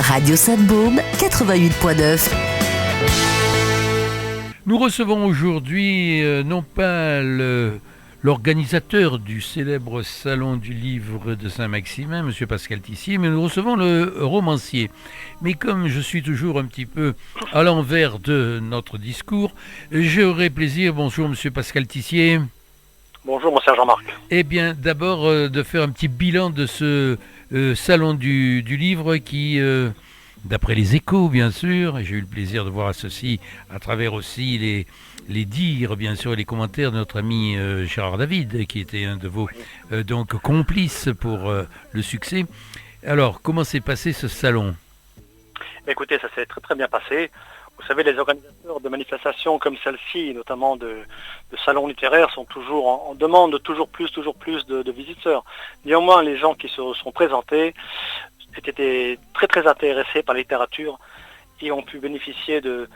Radio Sainte-Baume, 88.9. Nous recevons aujourd'hui non pas l'organisateur du célèbre salon du livre de Saint-Maximin, M. Pascal Tissier, mais nous recevons le romancier. Mais comme je suis toujours un petit peu à l'envers de notre discours, j'aurai plaisir, bonjour M. Pascal Tissier. Bonjour, mon cher Jean-Marc. Eh bien, d'abord, de faire un petit bilan de ce salon du livre qui, d'après les échos, bien sûr, et j'ai eu le plaisir de voir ceci à travers aussi les dires, bien sûr, et les commentaires de notre ami Gérard David, qui était un de vos donc complices pour le succès. Alors, comment s'est passé ce salon ? Écoutez, ça s'est très très bien passé. Vous savez, les organisateurs de manifestations comme celle-ci, notamment de salons littéraires, sont toujours en demande de toujours plus de visiteurs. Néanmoins, les gens qui se sont présentés étaient très très intéressés par la littérature et ont pu bénéficier de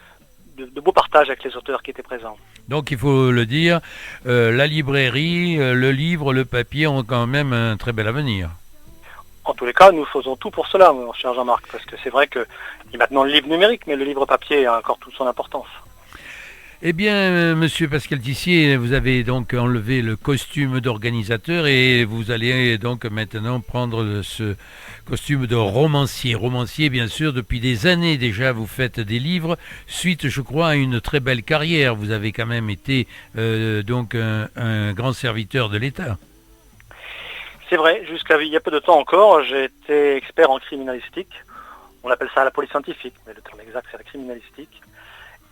beaux partages avec les auteurs qui étaient présents. Donc il faut le dire, la librairie, le livre, le papier ont quand même un très bel avenir. En tous les cas, nous faisons tout pour cela, mon cher Jean-Marc, parce que c'est vrai qu'il y a maintenant le livre numérique, mais le livre papier a encore toute son importance. Eh bien, monsieur Pascal Tissier, vous avez donc enlevé le costume d'organisateur et vous allez donc maintenant prendre ce costume de romancier. Romancier, bien sûr, depuis des années déjà, vous faites des livres, suite, je crois, à une très belle carrière. Vous avez quand même été donc un grand serviteur de l'État. C'est vrai, jusqu'à il y a peu de temps encore, j'ai été expert en criminalistique. On appelle ça la police scientifique, mais le terme exact, c'est la criminalistique.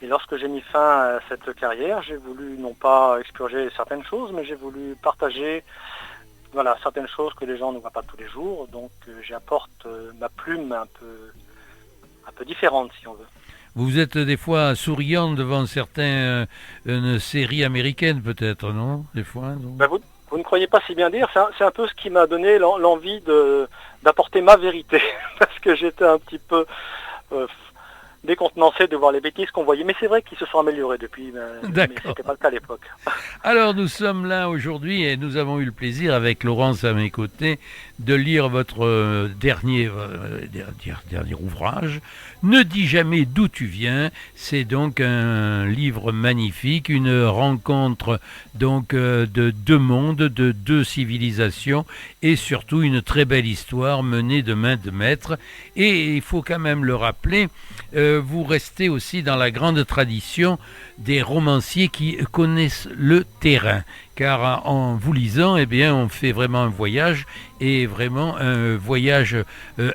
Et lorsque j'ai mis fin à cette carrière, j'ai voulu non pas expurger certaines choses, mais j'ai voulu partager certaines choses que les gens ne voient pas tous les jours. Donc j'apporte ma plume un peu différente, si on veut. Vous êtes des fois souriant devant certaines séries américaines, peut-être, non ? Des fois, non ? Vous ne croyez pas si bien dire, c'est un peu ce qui m'a donné l'envie d'apporter ma vérité, parce que j'étais un petit peu décontenancé de voir les bêtises qu'on voyait. Mais c'est vrai qu'ils se sont améliorés depuis, mais ce n'était pas le cas à l'époque. Alors nous sommes là aujourd'hui et nous avons eu le plaisir, avec Laurence à mes côtés, de lire votre dernier ouvrage, Ne dis jamais d'où tu viens. C'est donc un livre magnifique, une rencontre donc de deux mondes, de deux civilisations et surtout une très belle histoire menée de main de maître. Et il faut quand même le rappeler, vous restez aussi dans la grande tradition des romanciers qui connaissent le terrain. Car en vous lisant, eh bien, on fait vraiment un voyage, et vraiment un voyage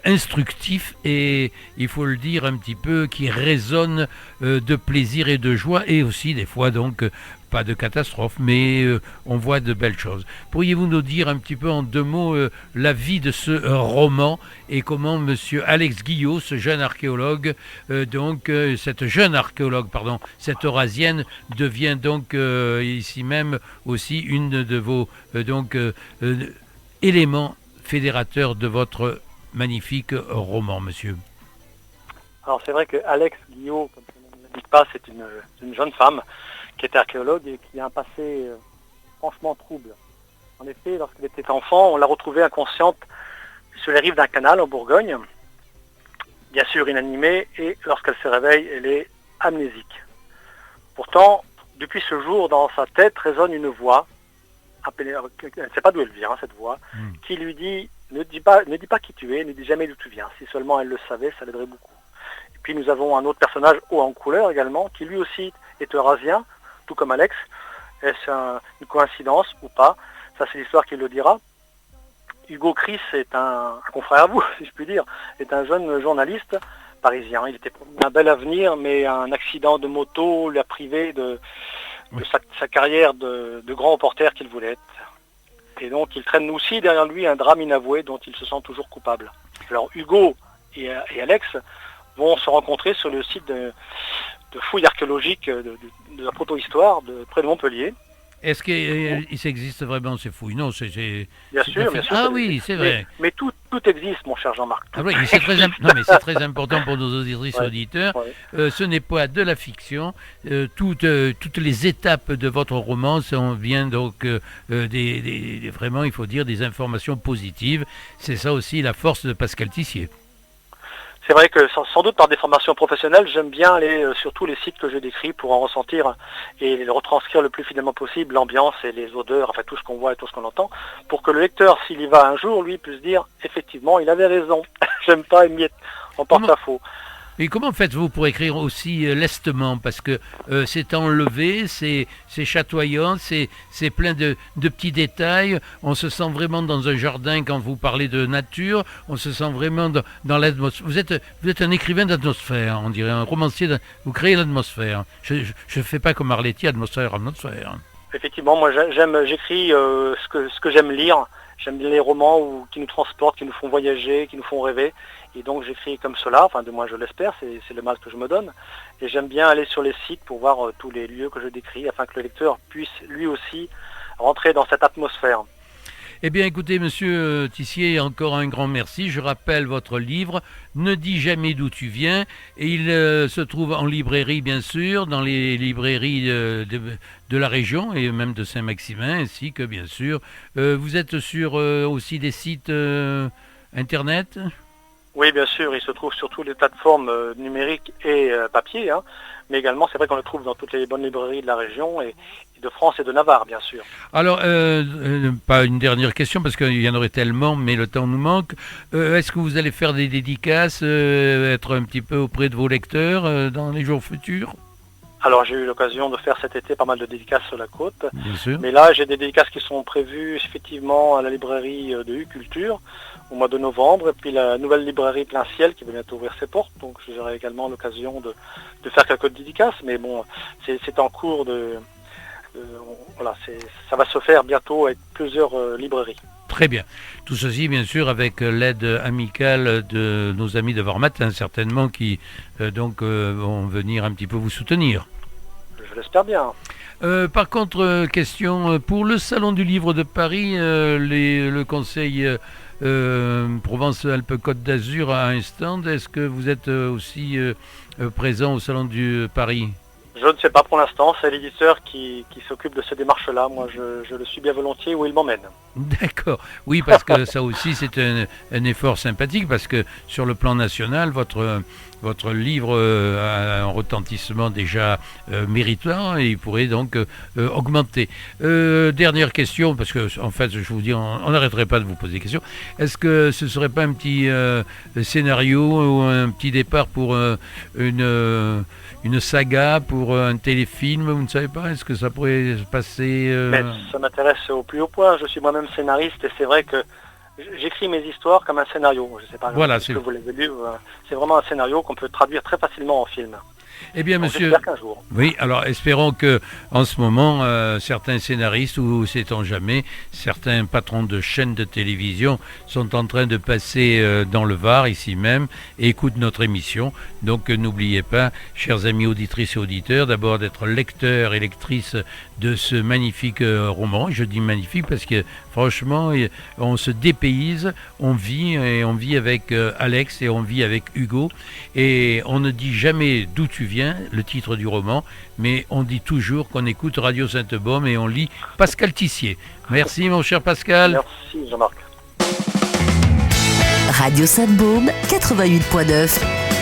instructif, et il faut le dire un petit peu, qui résonne de plaisir et de joie, et aussi des fois donc pas de catastrophe, mais on voit de belles choses. Pourriez-vous nous dire un petit peu en deux mots la vie de ce roman et comment monsieur Alex Guillot, ce jeune archéologue, cette Eurasienne devient donc ici même aussi une de vos éléments fédérateurs de votre magnifique roman, monsieur. Alors c'est vrai que Alex Guillot, comme son nom ne l'indique pas, c'est une jeune femme qui était archéologue et qui a un passé franchement trouble. En effet, lorsqu'elle était enfant, on l'a retrouvée inconsciente sur les rives d'un canal en Bourgogne, bien sûr inanimée, et lorsqu'elle se réveille, elle est amnésique. Pourtant, depuis ce jour, dans sa tête résonne une voix, elle ne sait pas d'où elle vient, cette voix, qui lui dit ne dis pas qui tu es, ne dis jamais d'où tu viens. Si seulement elle le savait, ça l'aiderait beaucoup. Et puis nous avons un autre personnage haut en couleur également, qui lui aussi est eurasien, tout comme Alex. Est-ce une coïncidence ou pas? Ça, c'est l'histoire qui le dira. Hugo Chris est un confrère à vous, si je puis dire, est un jeune journaliste parisien. Il était un bel avenir, mais un accident de moto l'a privé de sa carrière de grand reporter qu'il voulait être. Et donc, il traîne aussi derrière lui un drame inavoué dont il se sent toujours coupable. Alors, Hugo et Alex vont se rencontrer sur le site de fouilles archéologiques de la proto-histoire près de Montpellier. Est-ce qu'il existe vraiment ces fouilles? Non, c'est bien sûr. Ah oui, c'est vrai. Mais tout existe, mon cher Jean-Marc. Ah oui, c'est très important pour nos auditrices et auditeurs. Ouais. Ce n'est pas de la fiction. Toutes les étapes de votre roman sont bien donc vraiment, il faut dire, des informations positives. C'est ça aussi la force de Pascal Tissier. C'est vrai que sans doute par des formations professionnelles, j'aime bien aller sur tous les sites que je décris pour en ressentir et retranscrire le plus fidèlement possible l'ambiance et les odeurs, enfin tout ce qu'on voit et tout ce qu'on entend, pour que le lecteur, s'il y va un jour, lui puisse dire effectivement, il avait raison. J'aime pas émettre en porte-à-faux. Et comment faites-vous pour écrire aussi lestement? Parce que c'est enlevé, c'est chatoyant, c'est plein de petits détails. On se sent vraiment dans un jardin quand vous parlez de nature. On se sent vraiment dans l'atmosphère. Vous êtes un écrivain d'atmosphère, on dirait un romancier. Vous créez l'atmosphère. Je ne fais pas comme Arletty, atmosphère. Effectivement, moi j'écris ce que j'aime lire. J'aime bien les romans qui nous transportent, qui nous font voyager, qui nous font rêver. Et donc j'écris comme cela, enfin de moins je l'espère, c'est le mal que je me donne. Et j'aime bien aller sur les sites pour voir tous les lieux que je décris, afin que le lecteur puisse lui aussi rentrer dans cette atmosphère. Eh bien écoutez, monsieur Tissier, encore un grand merci. Je rappelle votre livre, Ne dis jamais d'où tu viens. Et il se trouve en librairie, bien sûr, dans les librairies de la région et même de Saint-Maximin, ainsi que, bien sûr, vous êtes sur aussi des sites Internet ? Oui, bien sûr, il se trouve sur toutes les plateformes numériques et papier, hein. Mais également, c'est vrai qu'on le trouve dans toutes les bonnes librairies de la région et de France et de Navarre, bien sûr. Alors, pas une dernière question, parce qu'il y en aurait tellement, mais le temps nous manque. Est-ce que vous allez faire des dédicaces, être un petit peu auprès de vos lecteurs dans les jours futurs ? Alors, j'ai eu l'occasion de faire cet été pas mal de dédicaces sur la côte. Bien sûr. Mais là, j'ai des dédicaces qui sont prévues effectivement à la librairie de U-Culture au mois de novembre. Et puis la nouvelle librairie Plein Ciel qui va bientôt ouvrir ses portes. Donc, j'aurai également l'occasion de faire quelques dédicaces. Mais bon, c'est en cours voilà, ça va se faire bientôt avec plusieurs librairies. Très bien. Tout ceci, bien sûr, avec l'aide amicale de nos amis de Vormatin, certainement, qui vont venir un petit peu vous soutenir. Je l'espère bien. Par contre, question, pour le Salon du Livre de Paris, le Conseil Provence-Alpes-Côte d'Azur a un stand. Est-ce que vous êtes aussi présent au Salon du Paris ? Je ne sais pas pour l'instant, c'est l'éditeur qui s'occupe de ces démarches-là. Moi, je le suis bien volontiers où il m'emmène. D'accord. Oui, parce que ça aussi, c'est un effort sympathique, parce que sur le plan national, votre livre a un retentissement déjà méritant et il pourrait donc augmenter. Dernière question, parce que en fait, je vous dis, on n'arrêterait pas de vous poser des questions. Est-ce que ce ne serait pas un petit scénario ou un petit départ pour une saga, pour un téléfilm, vous ne savez pas? Est-ce que ça pourrait se passer Mais ça m'intéresse au plus haut point. Je suis moi-même scénariste et c'est vrai que j'écris mes histoires comme un scénario. Je ne sais pas si vous l'avez lu. C'est vraiment un scénario qu'on peut traduire très facilement en film. Eh bien, donc, monsieur. j'espère qu'un jour. Oui, alors espérons que, en ce moment, certains scénaristes, ou sait-on jamais, certains patrons de chaînes de télévision sont en train de passer dans le Var, ici même, et écoutent notre émission. Donc, n'oubliez pas, chers amis auditrices et auditeurs, d'abord d'être lecteurs et lectrices de ce magnifique roman. Je dis magnifique parce que, franchement, on se dépayse, on vit avec Alex et on vit avec Hugo, et on ne dit jamais d'où tu viens, le titre du roman, mais on dit toujours qu'on écoute Radio Sainte-Baume et on lit Pascal Tissier. Merci mon cher Pascal. Merci Jean-Marc. Radio Sainte-Baume 88.9